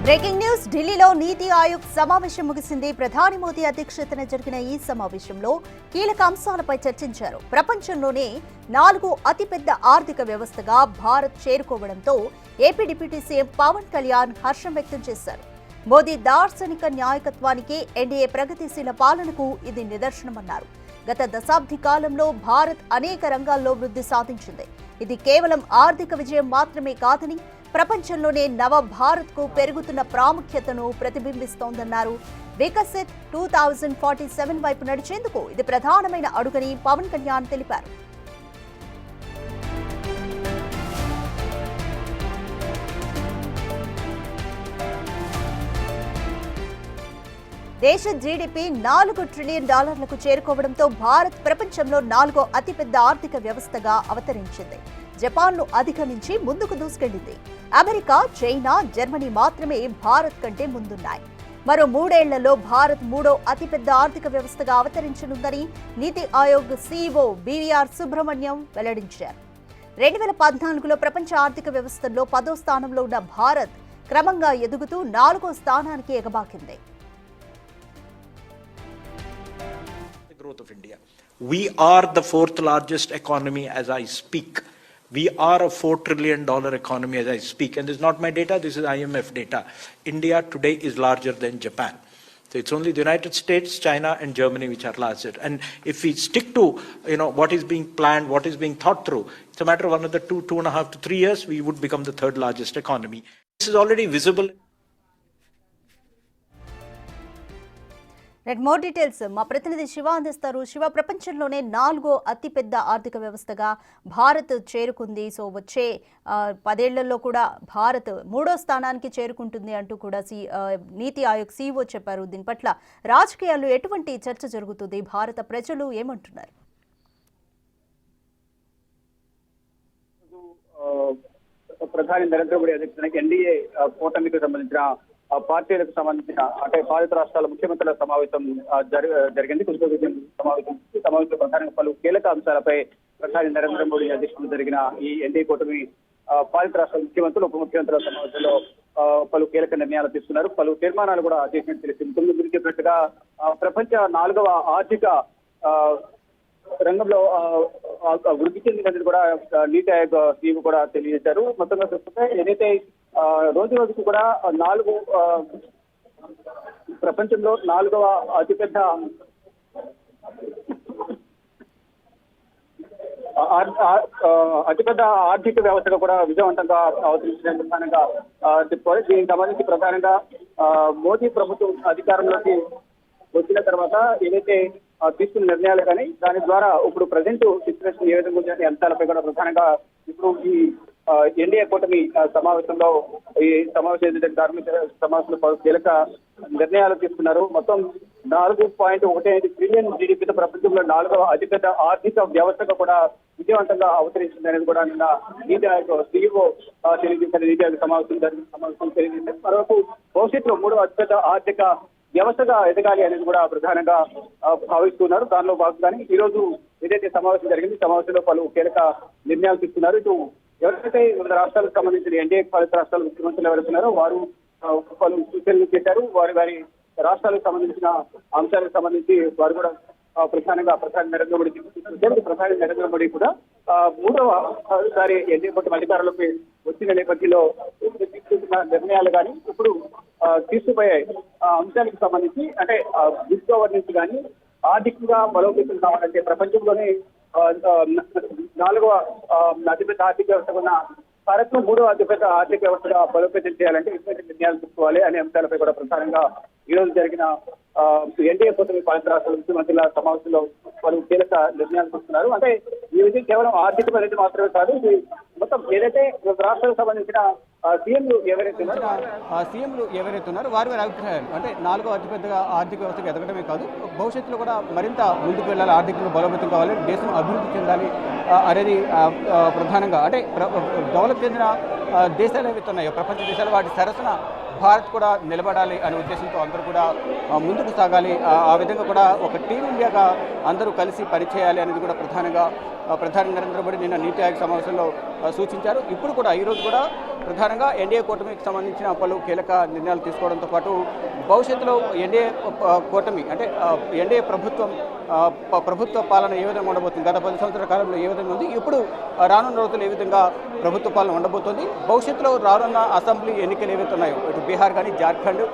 Breaking news ఢిల్లీలో నీతి ఆయోగ్ సమావేశం ముగిసింది. ప్రధాని మోదీ అధ్యక్షతన జరిగిన ఈ సమావేశంలో కీలక అంశాలపై చర్చించారు. ప్రపంచంలోనే 4వ అతిపెద్ద ఆర్థిక వ్యవస్థగా భారత్ చేరుకోవడంతో AP deputy CM Pawan Kalyan హర్షం వ్యక్తం చేశారు. మోదీ దార్శనిక నాయకత్వానికి, ఎన్డీఏ ప్రగతిశీల పాలనకు ఇది నిదర్శనమన్నారు. గత దశాబ్ది కాలంలో భారత్ అనేక రంగాల్లో వృద్ధి సాధించింది. ఇది కేవలం ఆర్థిక విజయం మాత్రమే కాదని ప్రపంచంలోనే నవ భారత్కు పెరుగుతున్న ప్రాముఖ్యతను ప్రతిబింబిస్తోందన్నారు. వికసిత్ 2047 వైపు నడిచేందుకు ఇది ప్రధానమైన అడుగని పవన్ కళ్యాణ్ తెలిపారు. దేశ జీడీపీ $4 ట్రిలియన్ చేరుకోవడంతో భారత్ ప్రపంచంలో 4వ అతిపెద్ద ఆర్థిక వ్యవస్థగా అవతరించింది. జపాన్ను అధిగమించి ముందుకు దూసుకెళ్లింది. అమెరికా, చైనా, జర్మనీ మాత్రమే భారత్ కంటే ముందున్నాయి. మరో 3 ఏళ్లలో భారత్ 3వ అతిపెద్ద ఆర్థిక వ్యవస్థగా అవతరించనుందని నీతి ఆయోగ్ సీఈఓ బీవీఆర్ సుబ్రహ్మణ్యం వెల్లడించారు. 2014లో ప్రపంచ ఆర్థిక వ్యవస్థల్లో 10వ స్థానంలో ఉన్న భారత్ క్రమంగా ఎదుగుతూ 4వ స్థానానికి ఎగబాకింది. Growth of India. We are the 4th largest economy as I speak. We are a $4 trillion economy as I speak. And this is not my data, this is IMF data. India today is larger than Japan. So it's only the United States, China and Germany which are larger. And if we stick to what is being planned, what is being thought through, it's a matter of another 2.5 to 3 years, we would become the 3rd largest economy. This is already visible. More details మా ప్రతినిధి శివ అందిస్తారు. శివ, ప్రపంచంలోనే 4వ అతిపెద్ద ఆర్థిక వ్యవస్థగా భారత్ చేరుకుంది. So వచ్చే 10 ఏళ్లలో కూడా భారత్ 3వ స్థానానికి చేరుకుంటుంది అంటూ కూడా నీతి ఆయోగ్ సీఈఓ చెప్పారు. దీని పట్ల రాజకీయాల్లో ఎటువంటి చర్చ జరుగుతుంది? భారత ప్రజలు ఏమంటున్నారు? ప్రధాని నరేంద్ర మోడీ అధ్యక్షతన ఎన్డీఏ కూటమికి సంబంధించిన పార్టీలకు సంబంధించిన అంటే పాలిత రాష్ట్రాల ముఖ్యమంత్రుల సమావేశం జరిగింది. సమావేశంలో ప్రధానంగా పలు కీలక అంశాలపై ప్రధాని నరేంద్ర మోడీ అధ్యక్షతన జరిగిన ఈ ఎన్డీఏ కూటమి పాలిత రాష్ట్రాల ముఖ్యమంత్రులు, ఉప ముఖ్యమంత్రుల సమావేశంలో పలు కీలక నిర్ణయాలు తీసుకున్నారు. పలు తీర్మానాలు కూడా చేసినట్టు తెలిసింది. ముందు మీరు చెప్పినట్టుగా ప్రపంచ 4వ ఆర్థిక రంగంలో వృద్ధి చెందినది కూడా నీతి ఆయోగ్ సీఈఓ కూడా తెలియజేశారు. మొత్తంగా చూస్తుంటే ఏదైతే రోజు రోజుకు కూడా ప్రపంచంలో 4వ అతిపెద్ద ఆర్థిక వ్యవస్థగా కూడా విజయవంతంగా అవతరించిన ప్రధానంగా దీనికి సంబంధించి ప్రధానంగా మోదీ ప్రభుత్వం అధికారంలోకి వచ్చిన తర్వాత ఏదైతే తీసుకున్న నిర్ణయాలు కానీ దాని ద్వారా ఇప్పుడు ప్రజెంట్ సిచ్యువేషన్ ఏ విధంగా ఉందనే అంశాలపై కూడా ప్రధానంగా ఇప్పుడు ఈ ఎన్డీఏ కూటమి సమావేశంలో ఈ సమావేశంలో పలు కీలక నిర్ణయాలు తీసుకున్నారు. మొత్తం 4.15 ట్రిలియన్ జీడీపీతో ప్రపంచంలో 4వ అతిపెద్ద ఆర్థిక వ్యవస్థగా కూడా విజయవంతంగా అవతరించింది అనేది కూడా నిన్న నీతి ఆయోగ్ సీఈఓ తెలియజేశారు. నీతి ఆయోగ్ సమావేశం తెలియజేశారు. మరోవైపు భవిష్యత్తులో 3వ అతిపెద్ద ఆర్థిక వ్యవస్థగా ఎదగాలి అనేది కూడా ప్రధానంగా భావిస్తున్నారు. దానిలో భాగంగానే ఈ రోజు ఏదైతే సమావేశం జరిగింది, సమావేశంలో పలు కీలక నిర్ణయాలు తీసుకున్నారు. ఇటు ఎవరైతే వివిధ రాష్ట్రాలకు సంబంధించిన ఎన్డీఏ పాలిత రాష్ట్రాల ముఖ్యమంత్రులు ఎవరున్నారో వారు పలు సూచనలు చేశారు. వారి రాష్ట్రాలకు సంబంధించిన అంశాలకు సంబంధించి వారు కూడా ప్రధాని నరేంద్ర మోడీ కూడా 3వసారి ఎన్డీఏ కూటమి అధికారంలోకి వచ్చిన నేపథ్యంలో తీసుకున్న నిర్ణయాలు కానీ ఇప్పుడు తీసుకుపోయే అంశాలకు సంబంధించి అంటే గుడ్ గవర్నెన్స్ కానీ ఆర్థికంగా బలోపేతం కావాలంటే ప్రపంచంలోనే 4వ అతిపెద్ద ఆర్థిక వ్యవస్థ ఉన్న భారత్ 3వ అతిపెద్ద ఆర్థిక వ్యవస్థగా బలోపేతం చేయాలంటే ఇటువంటి నిర్ణయాలు తీసుకోవాలి అనే అంశాలపై కూడా ప్రధానంగా ఈ రోజు జరిగిన ఎన్డీఏ కూటమి పాలిత రాష్ట్రాల ముఖ్యమంత్రుల సమావేశంలో పలు కీలక నిర్ణయాలు తీసుకున్నారు. అంటే ఈ విధంగా కేవలం ఆర్థిక పరిధి మాత్రమే కాదు, ఇది మొత్తం ఏదైతే రాష్ట్రాలకు సంబంధించిన సీఎంలు ఎవరైతే ఉన్నారో వారి అభిప్రాయాలు అంటే 4వ అతిపెద్దగా ఆర్థిక వ్యవస్థకు ఎదగడమే కాదు, భవిష్యత్తులో కూడా మరింత ముందుకు వెళ్ళాలి, ఆర్థికంగా బలోపేతం కావాలి, దేశం అభివృద్ధి చెందాలి అనేది ప్రధానంగా అంటే డెవలప్ చెందిన దేశాలు ఏవైతే ఉన్నాయో ప్రపంచ దేశాలు వాటి సరసన భారత్ కూడా నిలబడాలి అనే ఉద్దేశంతో అందరూ కూడా ముందుకు సాగాలి. ఆ విధంగా కూడా ఒక టీమిండియాగా అందరూ కలిసి పనిచేయాలి అనేది కూడా ప్రధానంగా ప్రధాని నరేంద్ర మోడీ నిన్న నీతి ఆయోగ్ సమావేశంలో సూచించారు. ఇప్పుడు కూడా ఈరోజు కూడా ప్రధానంగా ఎన్డీఏ కూటమికి సంబంధించిన పలు కీలక నిర్ణయాలు తీసుకోవడంతో పాటు భవిష్యత్తులో ఎన్డీఏ కూటమి అంటే ఎన్డీఏ ప్రభుత్వ పాలన ఏ విధంగా ఉండబోతుంది, గత 10 సంవత్సరాల కాలంలో ఏ విధంగా ఉంది, ఇప్పుడు రానున్న రోజులు ఏ విధంగా ప్రభుత్వ పాలన ఉండబోతోంది, భవిష్యత్తులో రానున్న అసెంబ్లీ ఎన్నికలు ఏవైతే ఉన్నాయో ఇటు బీహార్ కానీ జార్ఖండ్,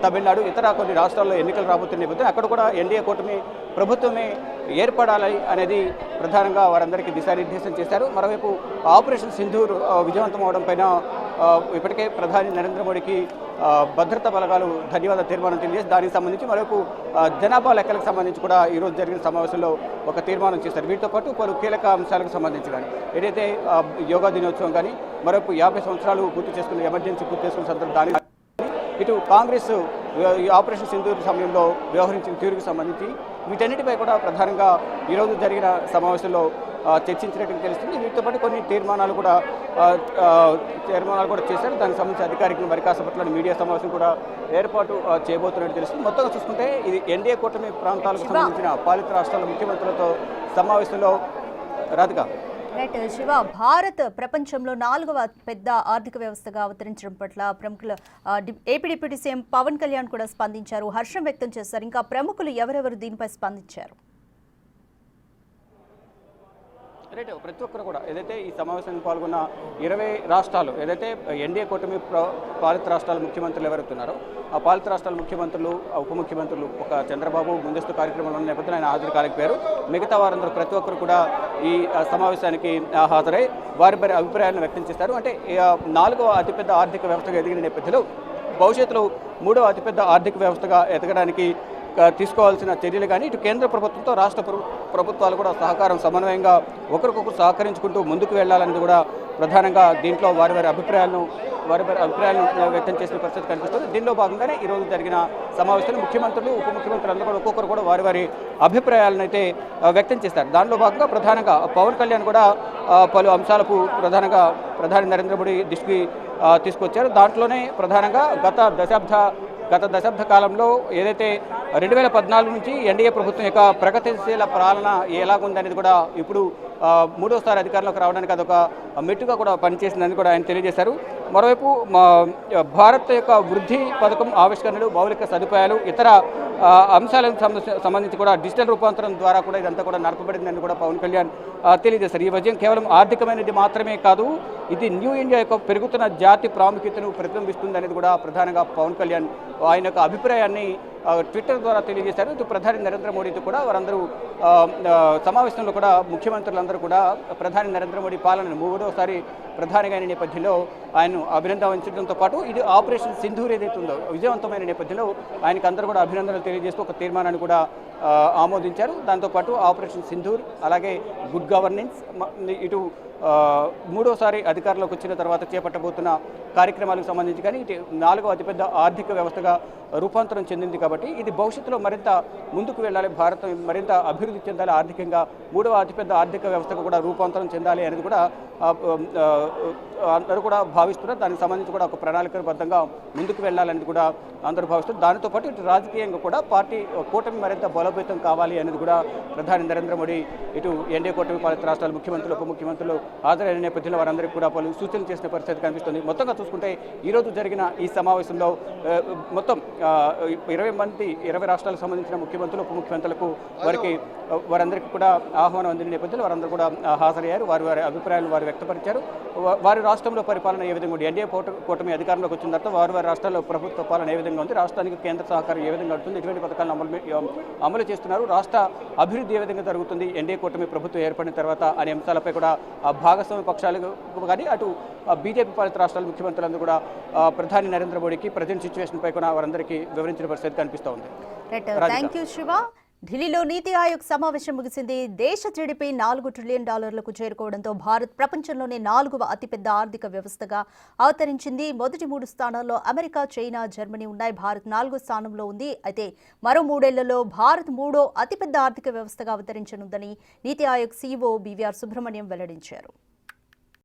తమిళనాడు ఇతర కొన్ని రాష్ట్రాల్లో ఎన్నికలు రాబోతున్న నేపథ్యం అక్కడ కూడా ఎన్డీఏ కూటమి ప్రభుత్వమే ఏర్పడాలి అనేది ప్రధానంగా వారందరికీ దిశానిర్దేశం చేశారు. మరోవైపు ఆపరేషన్ సింధూర్ విజయవంతం అవడం పైన ఇప్పటికే ప్రధాని నరేంద్ర మోడీకి భద్రతా బలగాలు ధన్యవాద తీర్మానం తెలియజేసి దానికి సంబంధించి మరోవైపు జనాభా లెక్కలకు సంబంధించి కూడా ఈరోజు జరిగిన సమావేశంలో ఒక తీర్మానం చేశారు. వీటితో పాటు పలు కీలక అంశాలకు సంబంధించి కానీ ఏదైతే యోగా దినోత్సవం కానీ మరోవైపు 50 సంవత్సరాలు పూర్తి చేసుకున్న ఎమర్జెన్సీ పూర్తి చేసుకున్న సందర్భం దాని ఇటు కాంగ్రెస్ ఆపరేషన్ సింధూర్ సమయంలో వ్యవహరించిన తీరుకు సంబంధించి వీటన్నిటిపై కూడా ప్రధానంగా ఈరోజు జరిగిన సమావేశంలో చర్చించినట్టు తెలుస్తుంది. వీటితో పాటు కొన్ని తీర్మానాలు కూడా చేశారు. దానికి సంబంధించి అధికారికంగా మరి కాసేపట్లోని మీడియా సమావేశం కూడా ఏర్పాటు చేయబోతున్నట్టు తెలుస్తుంది. మొత్తంగా చూసుకుంటే ఇది ఎన్డీఏ కూటమి ప్రాంతాలకు సంబంధించిన పాలిత రాష్ట్రాల ముఖ్యమంత్రులతో సమావేశంలో రాధిక. రైట్ శివ, భారత్ ప్రపంచంలో 4వ పెద్ద ఆర్థిక వ్యవస్థగా అవతరించడం పట్ల ప్రముఖులు AP deputy CM Pawan Kalyan కూడా స్పందించారు, హర్షం వ్యక్తం చేశారు. ఇంకా ప్రముఖులు ఎవరెవరు దీనిపై స్పందించారు? రైట్, ప్రతి ఒక్కరు కూడా ఏదైతే ఈ సమావేశానికి పాల్గొన్న 20 రాష్ట్రాలు ఏదైతే ఎన్డీఏ కూటమి పాలిత రాష్ట్రాల ముఖ్యమంత్రులు ఎవరుతున్నారో ఆ పాలిత రాష్ట్రాల ముఖ్యమంత్రులు ఉప ముఖ్యమంత్రులు ఒక చంద్రబాబు ముందస్తు కార్యక్రమంలో ఉన్న నేపథ్యంలో ఆయన హాజరు కాలేకపోయారు. మిగతా వారందరూ ప్రతి ఒక్కరు కూడా ఈ సమావేశానికి హాజరై వారి అభిప్రాయాలను వ్యక్తం చేశారు. అంటే 4వ అతిపెద్ద ఆర్థిక వ్యవస్థగా ఎదిగిన నేపథ్యంలో భవిష్యత్తులో 3వ అతిపెద్ద ఆర్థిక వ్యవస్థగా ఎదగడానికి తీసుకోవాల్సిన చర్యలు కానీ ఇటు కేంద్ర ప్రభుత్వంతో రాష్ట్ర ప్రభుత్వాలు కూడా సహకారం సమన్వయంగా ఒకరికొకరు సహకరించుకుంటూ ముందుకు వెళ్లాలనేది కూడా ప్రధానంగా దీంట్లో వారి అభిప్రాయాలను వ్యక్తం చేసిన పరిస్థితి కనిపిస్తుంది. దీనిలో భాగంగానే ఈరోజు జరిగిన సమావేశంలో ముఖ్యమంత్రులు ఉప ముఖ్యమంత్రులు అందరూ కూడా ఒక్కొక్కరు కూడా వారి అభిప్రాయాలను అయితే వ్యక్తం చేస్తారు. దానిలో భాగంగా ప్రధానంగా పవన్ కళ్యాణ్ కూడా పలు అంశాలకు ప్రధానంగా ప్రధాని నరేంద్ర మోడీ దృష్టికి తీసుకొచ్చారు. దాంట్లోనే ప్రధానంగా గత దశాబ్ద కాలంలో ఏదైతే 2014 నుంచి ఎన్డీఏ ప్రభుత్వం యొక్క ప్రగతిశీల పాలన ఎలాగుందనేది కూడా ఇప్పుడు 3వసారి అధికారంలోకి రావడానికి అదొక మెట్టుగా కూడా పనిచేసిందని కూడా ఆయన తెలియజేశారు. మరోవైపు భారత్ యొక్క వృద్ధి పథకం ఆవిష్కరణలు, మౌలిక సదుపాయాలు, ఇతర అంశాలకు సంబంధించి కూడా డిజిటల్ రూపాంతరం ద్వారా కూడా ఇదంతా కూడా నడపబడిందని కూడా పవన్ కళ్యాణ్ తెలియజేశారు. ఈ విజయం కేవలం ఆర్థికమైనది మాత్రమే కాదు, ఇది న్యూ ఇండియా యొక్క పెరుగుతున్న జాతి ప్రాముఖ్యతను ప్రతిబింబిస్తుంది అనేది కూడా ప్రధానంగా పవన్ కళ్యాణ్ ఆయన యొక్క అభిప్రాయాన్ని ట్విట్టర్ ద్వారా తెలియజేశారు. ఇటు ప్రధాని నరేంద్ర మోడీతో కూడా వారందరూ సమావేశంలో కూడా ముఖ్యమంత్రులందరూ కూడా ప్రధాని నరేంద్ర మోడీ పాలనను 3వసారి ప్రధానిగా అయిన నేపథ్యంలో ఆయన్ను అభినందించడంతో పాటు ఇది ఆపరేషన్ సింధూర్ ఏదైతే ఉందో విజయవంతమైన నేపథ్యంలో ఆయనకు అందరూ కూడా అభినందనలు తెలియజేస్తూ ఒక తీర్మానాన్ని కూడా ఆమోదించారు. దాంతోపాటు ఆపరేషన్ సింధూర్ అలాగే గుడ్ గవర్నెన్స్ ఇటు 3వసారి అధికారంలోకి వచ్చిన తర్వాత చేపట్టబోతున్న కార్యక్రమాలకు సంబంధించి కానీ ఇటు 4వ అతిపెద్ద ఆర్థిక వ్యవస్థగా రూపాంతరం చెందింది కాబట్టి ఇది భవిష్యత్తులో మరింత ముందుకు వెళ్ళాలి, భారత్ మరింత అభివృద్ధి చెందాలి, ఆర్థికంగా 3వ అతిపెద్ద ఆర్థిక వ్యవస్థకు కూడా రూపాంతరం చెందాలి అనేది కూడా అందరూ కూడా భావిస్తున్నారు. దానికి సంబంధించి కూడా ఒక ప్రణాళికాబద్ధంగా ముందుకు వెళ్ళాలనేది కూడా అందరూ భావిస్తున్నారు. దానితో పాటు ఇటు రాజకీయంగా కూడా కూటమి మరింత బలోపేతం కావాలి అనేది కూడా ప్రధాని నరేంద్ర మోడీ ఇటు ఎన్డీఏ కూటమి పాలిత రాష్ట్రాల ముఖ్యమంత్రులు ఉప ముఖ్యమంత్రులు హాజరైన నేపథ్యంలో వారందరికీ కూడా పలు సూచనలు చేసిన పరిస్థితి కనిపిస్తుంది. మొత్తంగా చూసుకుంటే ఈరోజు జరిగిన ఈ సమావేశంలో మొత్తం 20 రాష్ట్రాలకు సంబంధించిన ముఖ్యమంత్రులు ఉప ముఖ్యమంత్రులకు వారందరికీ కూడా ఆహ్వానం అందిన నేపథ్యంలో వారందరూ కూడా హాజరయ్యారు. వారి అభిప్రాయాలు వారు వ్యక్తపరిచారు. వారి రాష్ట్రంలో పరిపాలన ఏ విధంగా ఉంది, ఎన్డీఏ కూటమి అధికారంలోకి వచ్చిన తర్వాత వారి రాష్ట్రాల్లో ప్రభుత్వ పాలన ఏ విధంగా ఉంది, రాష్ట్రానికి కేంద్ర సహకారం ఏ విధంగా ఉంటుంది, ఎటువంటి పథకాలను అమలు చేస్తున్నారు, రాష్ట్ర అభివృద్ధి ఏ విధంగా జరుగుతుంది ఎన్డీఏ కూటమి ప్రభుత్వం ఏర్పడిన తర్వాత అనే అంశాలపై కూడా భాగస్వామ్య పక్షాలు కానీ అటు బీజేపీ పాలిత రాష్ట్రాల ముఖ్యమంత్రులందరూ కూడా ప్రధాని నరేంద్ర మోడీకి ప్రజెంట్ సిచ్యువేషన్ పై కూడా వారందరికీ వివరించిన పరిస్థితి కనిపిస్తూ ఉంది. Thank you Shiva. ఢిల్లీలో నీతి ఆయోగ్ సమావేశం ముగిసింది. దేశ జీడీపీ $4 ట్రిలియన్ చేరుకోవడంతో భారత్ ప్రపంచంలోనే 4వ అతిపెద్ద ఆర్థిక వ్యవస్థగా అవతరించింది. మొదటి 3 స్థానాల్లో అమెరికా, చైనా, జర్మనీ ఉన్నాయి. భారత్ 4వ స్థానంలో ఉంది. అయితే మరో 3 ఏళ్లలో భారత్ 3వ అతిపెద్ద ఆర్థిక వ్యవస్థగా అవతరించనుందని నీతి ఆయోగ్ సీఈఓ బీవీఆర్ సుబ్రహ్మణ్యం వెల్లడించారు.